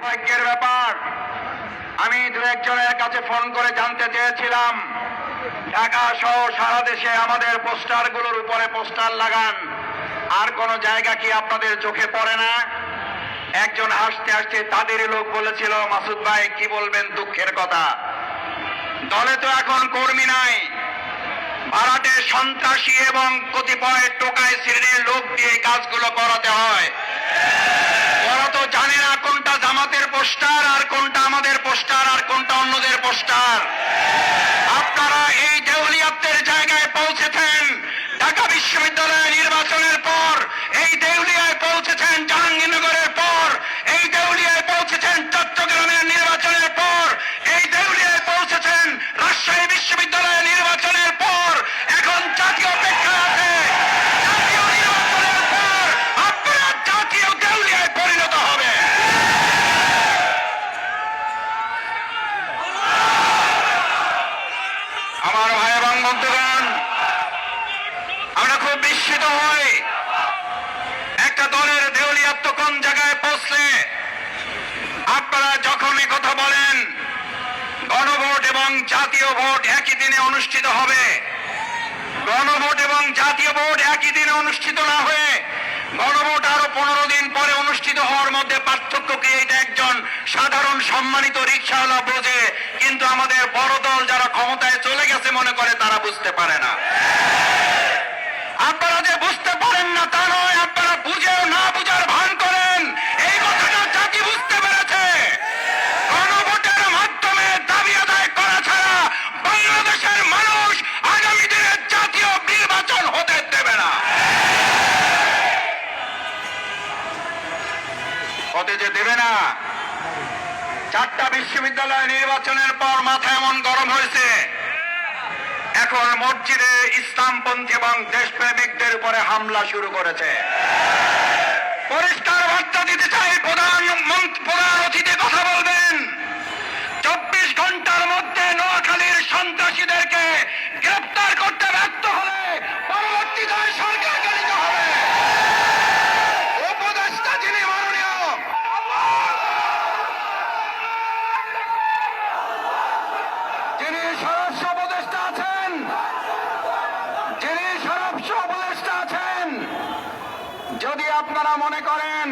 ভাগ্যের ব্যাপার। আমি দু একজনের কাছে ফোন করে জানতে চেয়েছিলাম, ঢাকা সহ সারা দেশে আমাদের পোস্টারগুলোর উপরে পোস্টার লাগান, আর কোন জায়গা কি আপনাদের চোখে পড়ে না? একজন হাসতে হাসতে তাদেরই লোক বলেছিল, মাসুদ ভাই কি বলবেন, দুঃখের কথা, দলে তো এখন কর্মী নাই, ভাড়াটে সন্ত্রাসী এবং কতিপয় টোকাই শ্রেণীর লোক দিয়ে কাজগুলো করাতে হয়। ওরা তো জানে না কোনটা জামাতের পোস্টার আর কোনটা আমাদের পোস্টার আর কোনটা অন্যদের পোস্টার। আপনারা এই দেউলিয়াত্বের জায়গায় পৌঁছেছেন ঢাকা বিশ্ববিদ্যালয় নির্বাচনের পর, এই দেউলিয়ায় পৌঁছেছেন জাহাঙ্গীরনগরের পর, এই দেউলিয়ায় পৌঁছেছেন চট্টগ্রামের নির্বাচনের পর, এই দেউলিয়ায় পৌঁছেছেন রাজশাহী বিশ্ববিদ্যালয়ের নির্বাচনের পর। এখন জাতীয় অপেক্ষা আছে, জাতীয় নির্বাচনের পর আপনারা জাতীয় দেউলিয়ায় পরিণত হবে। আমার ভাই এবং বন্ধুগণ, আমরা খুব বিস্মিত হই একটা দলের দেউলিয়াত্ব কোন জায়গায় পৌঁছলে। আপনারা যখন কথা বলেন গণভোট এবং জাতীয় ভোট একই দিনে অনুষ্ঠিত হবে, গণভোট এবং জাতীয় ভোট একই দিনে অনুষ্ঠিত না হয়ে গণভোট আরো 15 দিন পরে অনুষ্ঠিত হওয়ার মধ্যে পার্থক্য কি? এটা একজন সাধারণ সম্মানিত রিকশাওয়ালা বোঝে, কিন্তু আমাদের বড় দল যারা ক্ষমতায় চলে গেছে মনে করে তারা বুঝতে পারে না। আপনারা যে বুঝতে পারেন না তা নয়, আপনারা বুঝেও না বুঝার ভান করেন, এই কথাটা জাতি বুঝতে পেরেছে। গণভোটের মাধ্যমে দাবি আদায় করা ছাড়া বাংলাদেশের মানুষ আগামী দিনে জাতীয় নির্বাচন হতে দেবে না, হতে যে দেবে না। 4টা বিশ্ববিদ্যালয় নির্বাচনের পর মাথা এমন গরম হয়েছে, এখন মসজিদে ইসলামপন্থী এবং দেশপ্রেমিকদের উপরে হামলা শুরু করেছে। পরিষ্কার বার্তা দিতে চাই, প্রধান অতিথি কথা বলবেন, 24 ঘন্টার মধ্যে নোয়াখালীর সন্ত্রাসীদেরকে গ্রেপ্তার করতে ব্যর্থ হলে পরবর্তীতে সরকার গঠিত হবে। উপদেষ্টা যিনি মাননীয় যিনি স্বরাষ্ট্র উপদেষ্টা আছেন, যিনি স্বরাষ্ট্র উপদেষ্টা আছেন, যদি আপনারা মনে করেন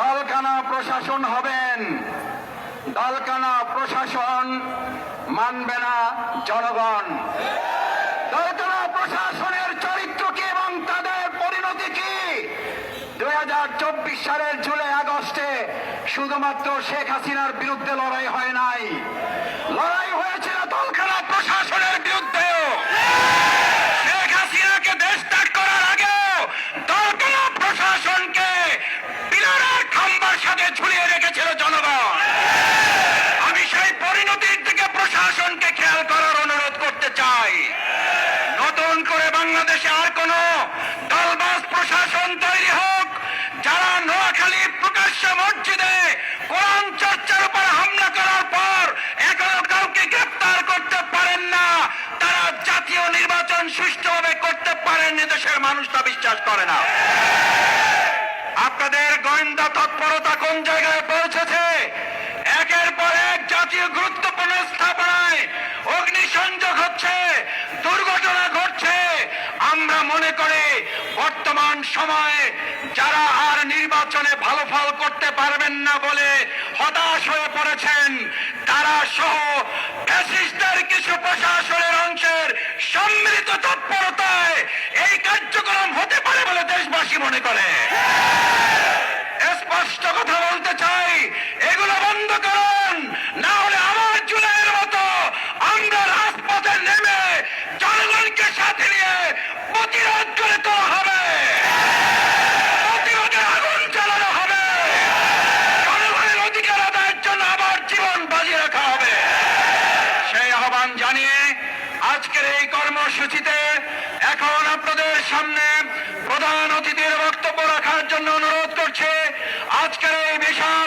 দলকানা প্রশাসন হবেন, দলকানা প্রশাসন মানবে না জনগণ। দলকানা প্রশাসনের চরিত্র কি এবং তাদের পরিণতি কি? 2024 সালের জুলাই আগস্টে শুধুমাত্র শেখ হাসিনার বিরুদ্ধে লড়াই হয় নাই, লড়াই হয়েছিল দলকানা প্রশাসনের বিরুদ্ধেও। শেখ হাসিনাকে দেশ ত্যাগ করার আগেও দলকানা প্রশাসনকে পিলারের খাম্বার সাথে ঝুলিয়ে রেখেছিল জনগণ। আমি সেই পরিণতির দিকে প্রশাসনকে খেয়াল করার অনুরোধ করতে চাই। নতুন করে বাংলাদেশে আর কোন দলবাজ প্রশাসন তৈরি হোক, যারা নোয়াখালী প্রকাশ্য মসজিদে কোরআন চর্চার উপর হামলা করার পর এখনো কাউকে গ্রেপ্তার করতে পারেন না, তারা জাতীয় নির্বাচন সুষ্ঠুভাবে করতে পারেননি, দেশের মানুষ তা বিশ্বাস করে না। আপনাদের গোয়েন্দা তৎপরতা কোন জায়গায় পৌঁছেছে? একের পর এক জাতীয় গুরুত্বপূর্ণ স্থাপনায় অগ্নিসংযোগ হচ্ছে, দুর্ঘটনা ঘটছে। আমরা মনে করি বর্তমান সময়ে যারা আর নির্বাচনে ভালো ফল করতে পারবেন না বলে হতাশ হয়ে পড়েছেন, তারা সহ ফ্যাসিস্টদের কিছু প্রশাসনের অংশের সম্মিলিত তৎপরতায় এই কার্যক্রম হতে পারে বলে দেশবাসী মনে করে। স্পষ্ট কথা বলতে চাই, এগুলো বন্ধ করুন, না হলে আমার জুলাইয়ের মতো আমরা রাজপথে নেমে জনগণকে সাথে নিয়ে প্রতিরোধ করে তোলা হবে, প্রতিরোধে আগুন চালানো হবে, জনগণের অধিকার আদায়ের জন্য আবার জীবন বাজি রাখা হবে। সেই আহ্বান জানিয়ে আজকের এই কর্মসূচিতে এখন আপনাদের সামনে প্রধান অতিথির বক্তব্য রাখার জন্য অনুরোধ করছে আজকের এই বিশাল